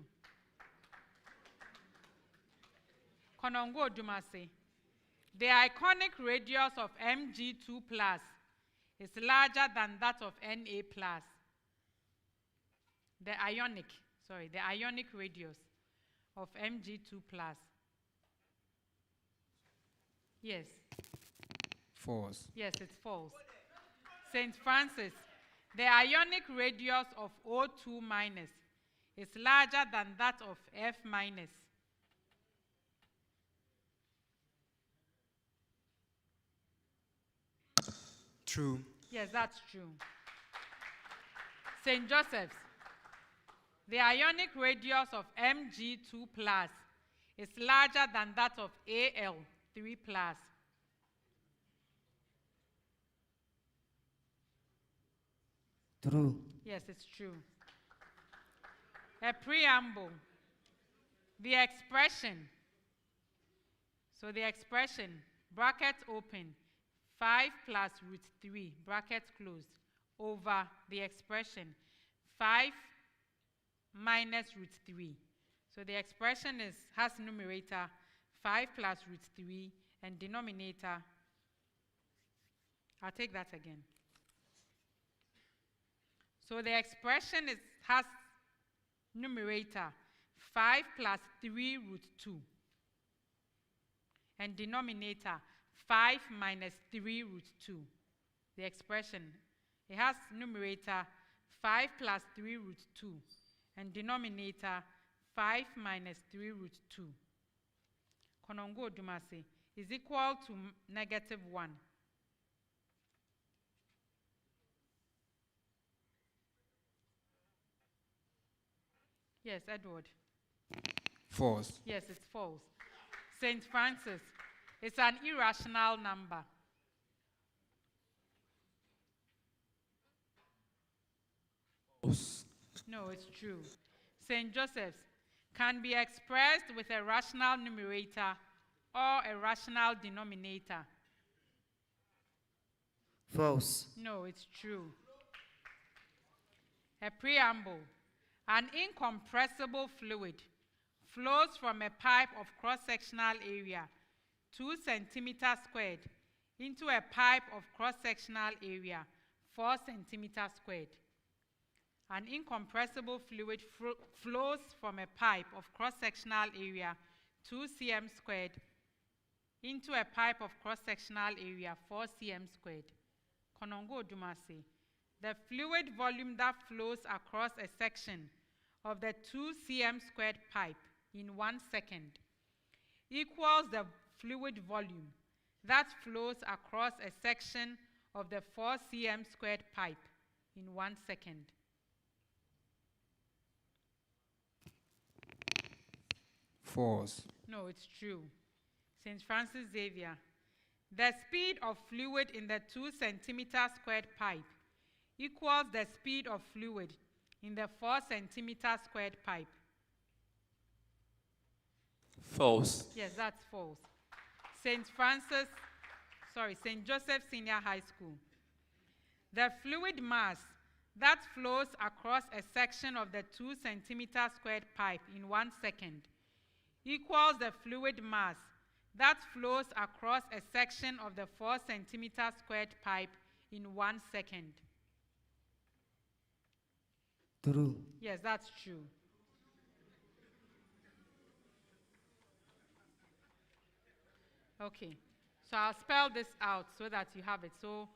Konongo Odumase. The iconic radius of Mg2+ is larger than that of Na+. The ionic radius of Mg2+. Yes. False. Yes, it's false. St. Francis, the ionic radius of O2- is larger than that of F-. True. Yes, that's true. St. Joseph's, the ionic radius of Mg2+ is larger than that of Al3+. True. Yes, it's true. A preamble. The expression. So the expression, bracket open, 5 plus root 3, bracket closed, over the expression 5 minus root 3. So the expression has numerator 5 plus root 3 and denominator, I'll take that again. So the expression has numerator 5 plus 3 root 2 and denominator 5 minus 3 root 2. The expression, it has numerator 5 plus 3 root 2 and denominator 5 minus 3 root 2. Konongo Odumase is equal to -1. Yes, Edward. False. Yes, it's false. St. Francis, it's an irrational number. False. No, it's true. St. Joseph's can be expressed with a rational numerator or a rational denominator. False. No, it's true. A preamble. An incompressible fluid flows from a pipe of cross-sectional area 2 centimeters squared into a pipe of cross-sectional area 4 centimeters squared. An incompressible fluid flows from a pipe of cross-sectional area 2 cm squared into a pipe of cross-sectional area 4 cm squared. Konongo Odumase. The fluid volume that flows across a section of the 2 cm squared pipe in 1 second equals the fluid volume that flows across a section of the 4 cm squared pipe in 1 second. False. No, it's true. St. Francis Xavier. The speed of fluid in the 2 centimeter squared pipe equals the speed of fluid in the 4 centimeter squared pipe. False. Yes, that's false. St. Joseph Senior High School. The fluid mass that flows across a section of the 2 centimeter squared pipe in 1 second equals the fluid mass that flows across a section of the 4 centimeter squared pipe in 1 second. True. Yes, that's true. Okay, so I'll spell this out so that you have it. So,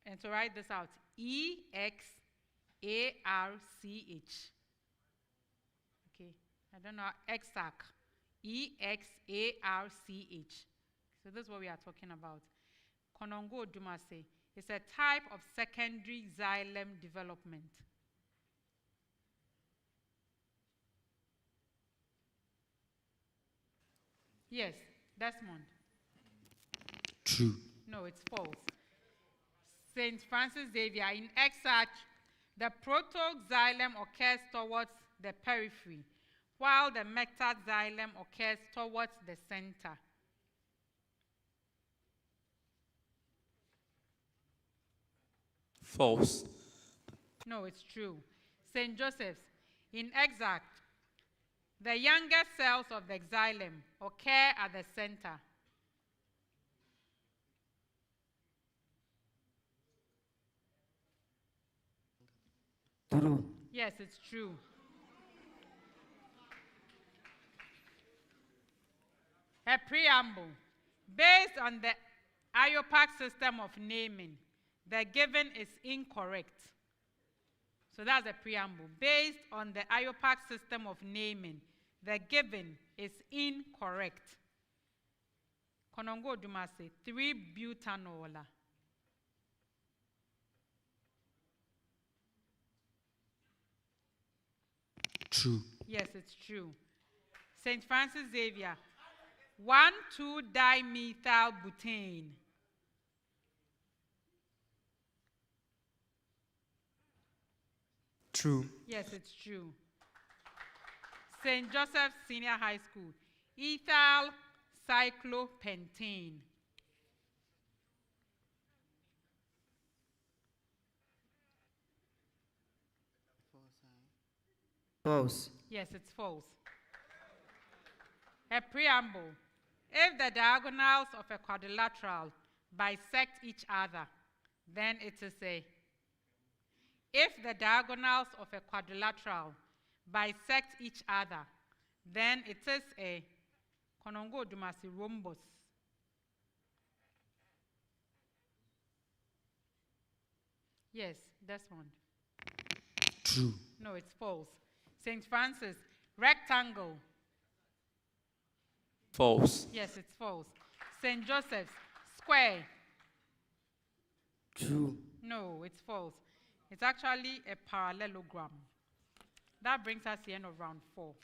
and to write this out, EXARCH. Okay, I don't know, EXARCH. EXARCH. So this is what we are talking about. Konongo Odumase is a type of secondary xylem development. Yes, Desmond. True. No, it's false. St. Francis Xavier, in EXARCH, the protoxylem occurs towards the periphery, while the metaxylem occurs towards the center. False. No, it's true. St. Joseph's, in EXARCH, the younger cells of the xylem occur at the center. True. Yes, it's true. A preamble. Based on the IUPAC system of naming, the given is incorrect. So that's a preamble. Based on the IUPAC system of naming, the given is incorrect. Konongo Odumase, 3-butanola. True. Yes, it's true. St. Francis Xavier, 1,2-dimethylbutane. True. Yes, it's true. St. Joseph's Senior High School, ethyl cyclopentane. False. Yes, it's false. A preamble. If the diagonals of a quadrilateral bisect each other, then it is a. If the diagonals of a quadrilateral bisect each other, then it is a Konongo Odumase rhombus. Yes, that's one. True. No, it's false. St. Francis, rectangle. False. Yes, it's false. St. Joseph's, square. True. No, it's false. It's actually a parallelogram. That brings us to the end of round 4.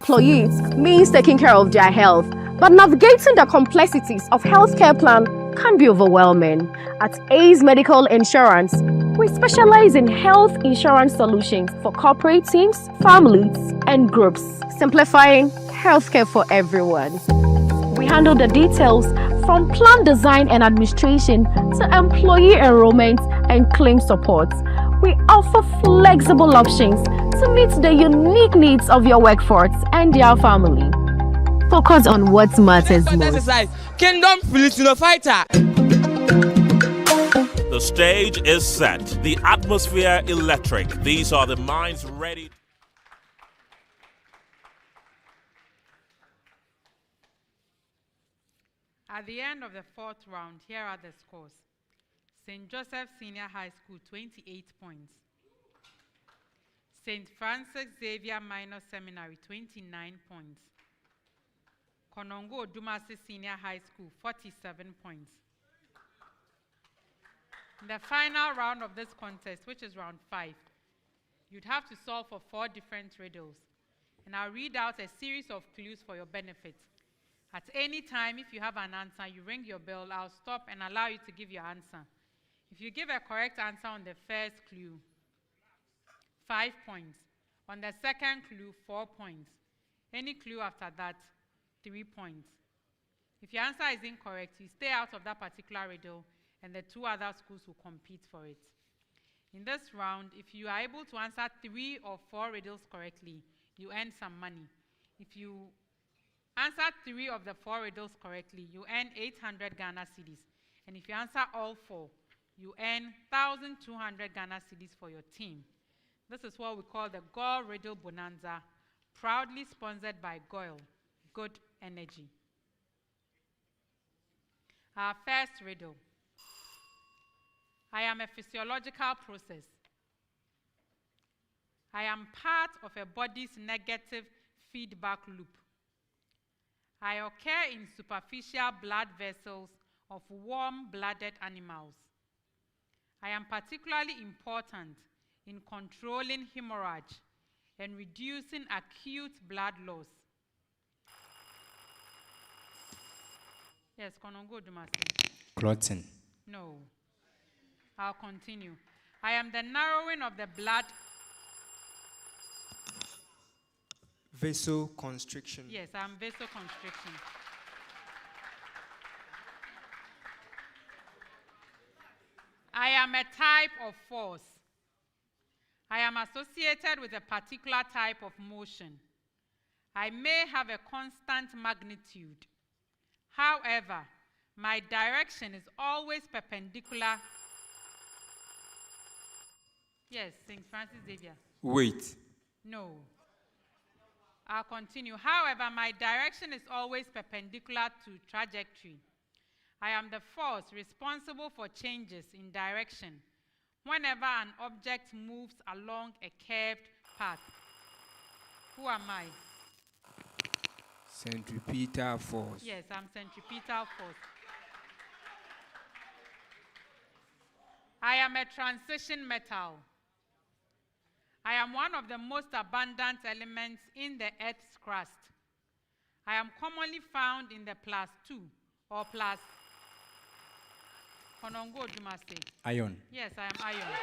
Employees means taking care of their health, but navigating the complexities of healthcare plan can be overwhelming. At Ace Medical Insurance, we specialize in health insurance solutions for corporate teams, families, and groups, simplifying healthcare for everyone. We handle the details from plan design and administration to employee enrollment and claim support. We offer flexible options to meet the unique needs of your workforce and their family. Focus on what matters most. Kingdom Filipino fighter. The stage is set. The atmosphere electric. These are the minds ready. At the end of the 4th round, here are the scores. St. Joseph Senior High School, 28 points. St. Francis Xavier Minor Seminary, 29 points. Konongo Odumase Senior High School, 47 points. In the final round of this contest, which is round 5, you'd have to solve for 4 different riddles. And I'll read out a series of clues for your benefit. At any time, if you have an answer, you ring your bell, I'll stop and allow you to give your answer. If you give a correct answer on the first clue, 5 points. On the second clue, 4 points. Any clue after that, 3 points. If your answer is incorrect, you stay out of that particular riddle and the 2 other schools will compete for it. In this round, if you are able to answer 3 or 4 riddles correctly, you earn some money. If you answer 3 of the 4 riddles correctly, you earn 800 Ghana cedis. And if you answer all 4, you earn 1,200 Ghana cedis for your team. This is what we call the Goil Riddle Bonanza, proudly sponsored by Goil, Good Energy. Our first riddle. I am a physiological process. I am part of a body's negative feedback loop. I occur in superficial blood vessels of warm-blooded animals. I am particularly important in controlling hemorrhage and reducing acute blood loss. Yes, Konongo Odumase. Clotting. No. I'll continue. I am the narrowing of the blood. Vasoconstriction. Yes, I'm vasoconstriction. I am a type of force. I am associated with a particular type of motion. I may have a constant magnitude. However, my direction is always perpendicular. Yes, St. Francis Xavier. Wait. No. I'll continue. However, my direction is always perpendicular to trajectory. I am the force responsible for changes in direction whenever an object moves along a curved path. Who am I? Centripetal force. Yes, I'm centripetal force. I am a transition metal. I am one of the most abundant elements in the Earth's crust. I am commonly found in the +2 or plus. Konongo Odumase. Iron. Yes, I am iron.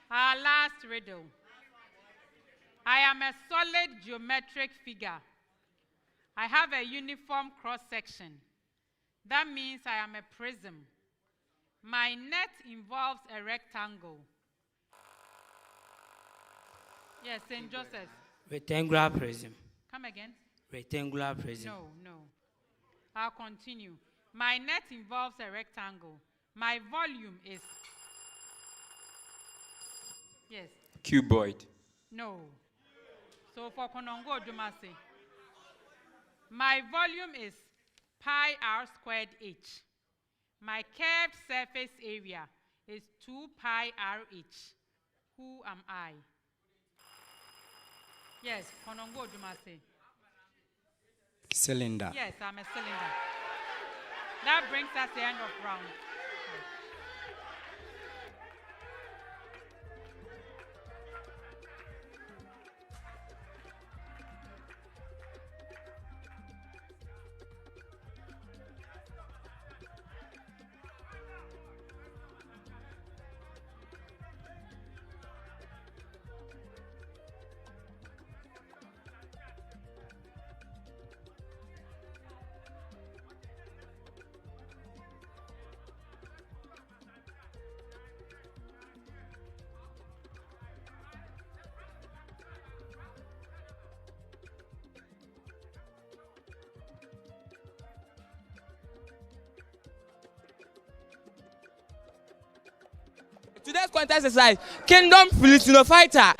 Our last riddle. I am a solid geometric figure. I have a uniform cross-section. That means I am a prism. My net involves a rectangle. Yes, St. Joseph. Rectangular prism. Come again. Rectangular prism. No. I'll continue. My net involves a rectangle. My volume is. Yes. Cuboid. No. So for Konongo Odumase, my volume is pi r squared h. My curved surface area is 2 pi r h. Who am I? Yes, Konongo Odumase. Cylinder. Yes, I'm a cylinder. That brings us to the end of round. Today's contest is like Kingdom Filipino Fighter.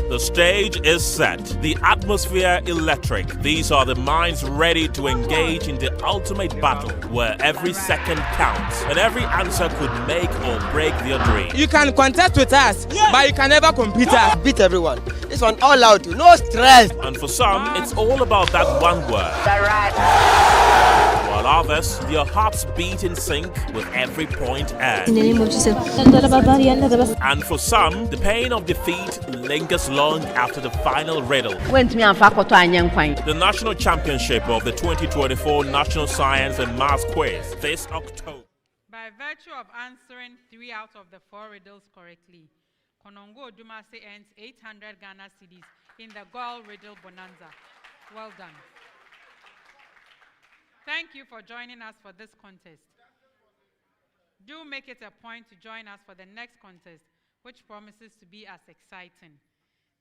The stage is set, the atmosphere electric. These are the minds ready to engage in the ultimate battle where every second counts and every answer could make or break their dream. You can contest with us, but you can never compete us. Beat everyone. This one all out, no stress. And for some, it's all about that one word. While others, their hearts beat in sync with every point earned. In the name of Jesus. And for some, the pain of defeat lingers long after the final riddle. The national championship of the 2024 National Science and Maths Quiz this October. By virtue of answering 3 out of the 4 riddles correctly, Konongo Odumase earns 800 Ghana cedis in the Goal Riddle Bonanza. Well done. Thank you for joining us for this contest. Do make it a point to join us for the next contest, which promises to be as exciting.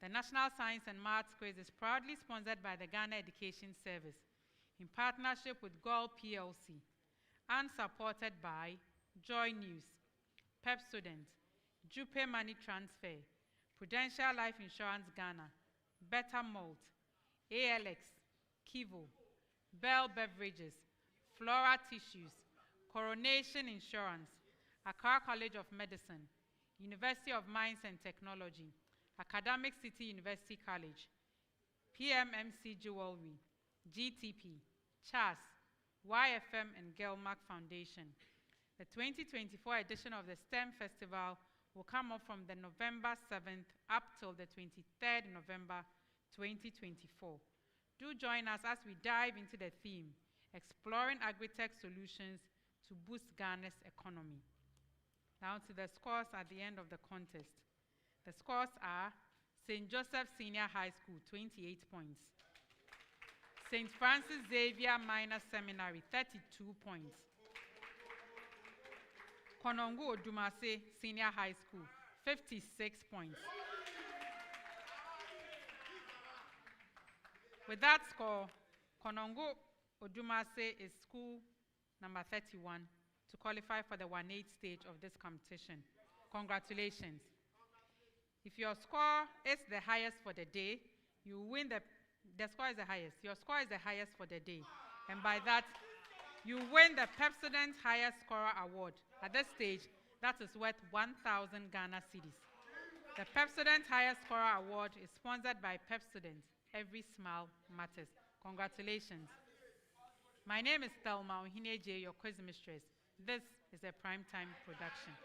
The National Science and Maths Quiz is proudly sponsored by the Ghana Education Service in partnership with Goal PLC and supported by Joy News, Pepsodent, Jupe Money Transfer, Prudential Life Insurance Ghana, Better Malt, ALX, Kivo, Bell Beverages, Flora Tissues, Coronation Insurance, Accra College of Medicine, University of Mines and Technology, Academic City University College, PMMC Jewelry, GTP, CHAS, YFM and Gelmark Foundation. The 2024 edition of the STEM Festival will come off from the November 7th up till the 23rd November 2024. Do join us as we dive into the theme, exploring agri-tech solutions to boost Ghana's economy. Now to the scores at the end of the contest. The scores are St. Joseph Senior High School, 28 points. St. Francis Xavier Minor Seminary, 32 points. Konongo Odumase Senior High School, 56 points. With that score, Konongo Odumase is school number 31 to qualify for the 1/8 stage of this competition. Congratulations. If your score is the highest for the day, you win the score is the highest. Your score is the highest for the day. And by that, you win the Pepsodent Highest Scorer Award. At this stage, that is worth 1,000 Ghana cedis. The Pepsodent Highest Scorer Award is sponsored by Pepsodent. Every smile matters. Congratulations. My name is Thelma Ohineje, your quiz mistress. This is a primetime production.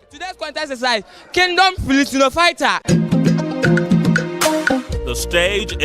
Today's contest is like Kingdom Filipino Fighter. The stage is